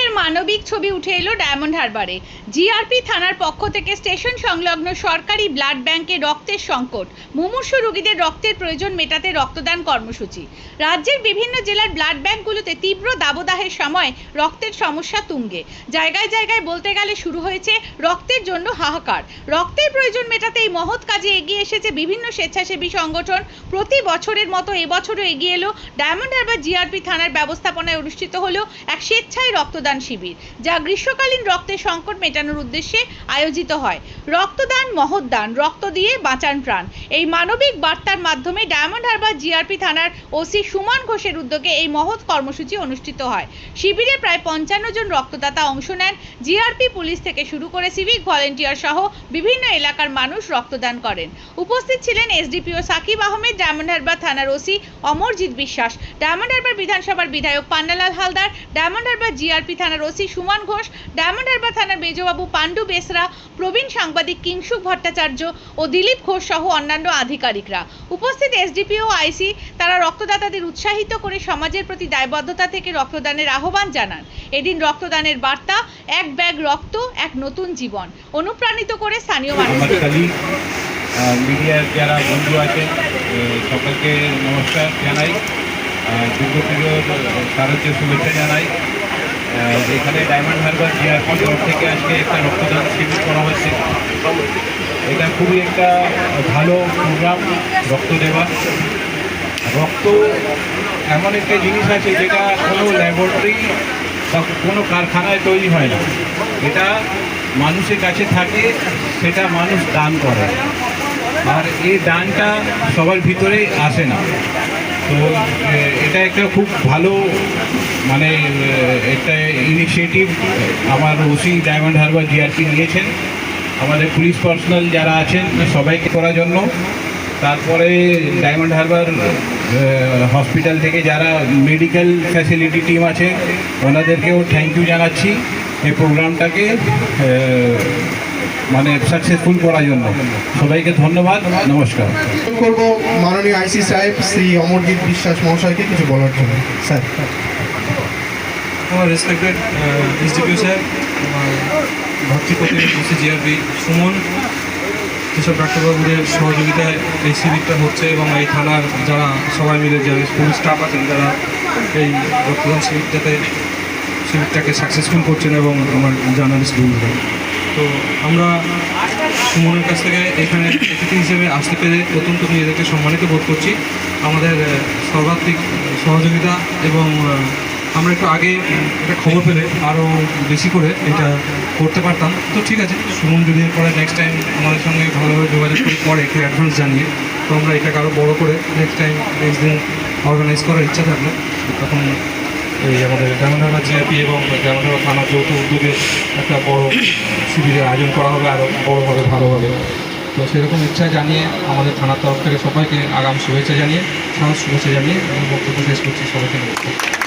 রক্তদানের মানবিক ছবি উঠে এলো ডায়মন্ড হারবারে। জিআরপি থানার পক্ষ থেকে স্টেশন সংলগ্ন সরকারি ব্লাড ব্যাংকে রক্তের সংকট, মুমূর্ষু রোগীদের রক্তের প্রয়োজন মেটাতে রক্তদান কর্মসূচি। রাজ্যের বিভিন্ন জেলার ব্লাড ব্যাংকগুলোতে তীব্র দাবদাহের সময় রক্তের সমস্যা তুঙ্গে। জায়গায় জায়গায় বলতে গেলে শুরু হয়েছে রক্তের জন্য হাহাকার। রক্তের প্রয়োজন মেটাতে এই মহৎ কাজে এগিয়ে এসেছে বিভিন্ন স্বেচ্ছাসেবী সংগঠন। প্রতি বছরের মতো এবছরও এগিয়ে এলো ডায়মন্ড হারবার জিআরপি থানার ব্যবস্থাপনায় অনুষ্ঠিত হলো এক স্বেচ্ছায় রক্তদান শিবির, যা গ্রীষ্মকালীন রক্তের সংকট মেটানোর উদ্দেশ্যে আয়োজিত হয়। রক্তদান মহৎ দান, রক্ত দিয়ে বাঁচান প্রাণ, এই মানবিক বার্তার মাধ্যমে ডায়মন্ড হারবার জিআরপি থানার ওসি সুমন ঘোষের উদ্যোগে এই মহৎ কর্মসূচি অনুষ্ঠিত হয়। শিবিরে প্রায় 55 জন রক্তদাতা অংশ নেন। জিআরপি পুলিশ থেকে শুরু করে সিভিক ভলেন্টিয়ার সহ বিভিন্ন এলাকার মানুষ রক্তদান করেন। উপস্থিত ছিলেন এসডিপিও সাকিব আহমেদ, ডায়মন্ড হারবার থানার ওসি অমরজিৎ বিশ্বাস, ডায়মন্ড হারবার বিধানসভার বিধায়ক পান্নালাল হালদার, ডায়মন্ড হারবার জিআরপি থানার ওসি সুমন ঘোষ, ডায়মন্ড হারবার থানার মেজবাবু পাণ্ডু বেসরা, প্রবীণ সাংবাদিক কিংসুক ভট্টাচার্য ও দিলীপ ঘোষ সহ অন্যান্য আধিকারিকরা। উপস্থিত এসডিপিও আইসি তারা রক্তদাতাদের উৎসাহিত করে সমাজের প্রতি দায়বদ্ধতা থেকে রক্তদানের আহ্বান জানান। এদিন রক্তদানের বার্তা, এক ব্যাগ রক্ত, এক নতুন জীবন, অনুপ্রাণিত করে স্থানীয় মানুষদের। মিডিয়ার যারা বন্ধু আছেন সকলকে নমস্কার জানাই, দুর্গাপুজোর শারদীয় শুভেচ্ছা জানাই। এখানে ডায়মন্ড হারবার জিআরপি তরফ থেকে আজকে একটা রক্তদান শিবির করা হচ্ছে। এটা খুবই একটা ভালো প্রোগ্রাম, রক্ত দেওয়া। রক্ত এমন একটা জিনিস আছে যেটা কোনো ল্যাবরেটরি বা কোনো কারখানায় তৈরি হয় না, এটা মানুষের কাছে থাকে, সেটা মানুষ দান করে, আর এই দানটা সবার ভিতরে আসে না। তো এটা একটা খুব ভালো মানে একটা ইনিশিয়েটিভ আমার ওসি ডায়মন্ড হারবার জিআরপি নিয়েছেন, আমাদের পুলিশ পার্সোনাল যারা আছেন সবাইকে করার জন্য। তারপরে ডায়মন্ড হারবার হসপিটাল থেকে যারা মেডিকেল ফ্যাসিলিটি টিম আছে ওনাদেরকেও থ্যাংক ইউ জানাচ্ছি এই প্রোগ্রামটাকে মানে সাকসেসফুল করার জন্য। সবাইকে ধন্যবাদ, নমস্কার। করব মাননীয় আইসি সাহেব শ্রী অমরজিৎ বিশ্বাস মহাশয়কে কিছু বলার জন্য। স্যার। আমার রেসপেক্টেড এসডিপিও স্যার, আমার ভর্তিপতি ওসি জিআরপি সুমন, যেসব ডাক্তারবাবুদের সহযোগিতায় এই শিবিরটা হচ্ছে এবং এই থানার যারা সবাই মিলে যারা পুলিশ স্টাফ আছেন যারা এই রক্তদান শিবিরটাকে সাকসেসফুল করছেন এবং আমার জার্নালিস্ট বন্ধুরা। তো আমরা সুমনের কাছ থেকে এখানে অতিথি হিসেবে আসতে পেরে অত্যন্ত নিজেদেরকে সম্মানিত বোধ করছি। আমাদের সর্বাত্মিক সহযোগিতা এবং আমরা একটু আগে একটা খবর পেলে আরও বেশি করে এটা করতে পারতাম। তো ঠিক আছে, সুমন যদি পরে নেক্সট টাইম আমাদের সঙ্গে ভালোভাবে যোগাযোগ করে পরে একটু অ্যাডভান্স জানিয়ে তো আমরা এটাকে আরও বড়ো করে নেক্সট টাইম নেক্সট দিন অর্গানাইজ করার ইচ্ছা থাকলে তখন এই আমাদের ডায়মন্ড হারবার জিআরপি এবং ডায়মন্ড হারবার থানার যৌথ উদ্যোগে একটা বড় শিবিরের আয়োজন করা হবে, আরও বড়োভাবে ভালোভাবে। তো সেরকম ইচ্ছা জানিয়ে আমাদের থানার তরফ থেকে সবাইকে আগাম শুভেচ্ছা জানিয়ে, সাহস শুভেচ্ছা জানিয়ে আমি বক্তব্য শেষ করছি। সবাইকে নমস্কার।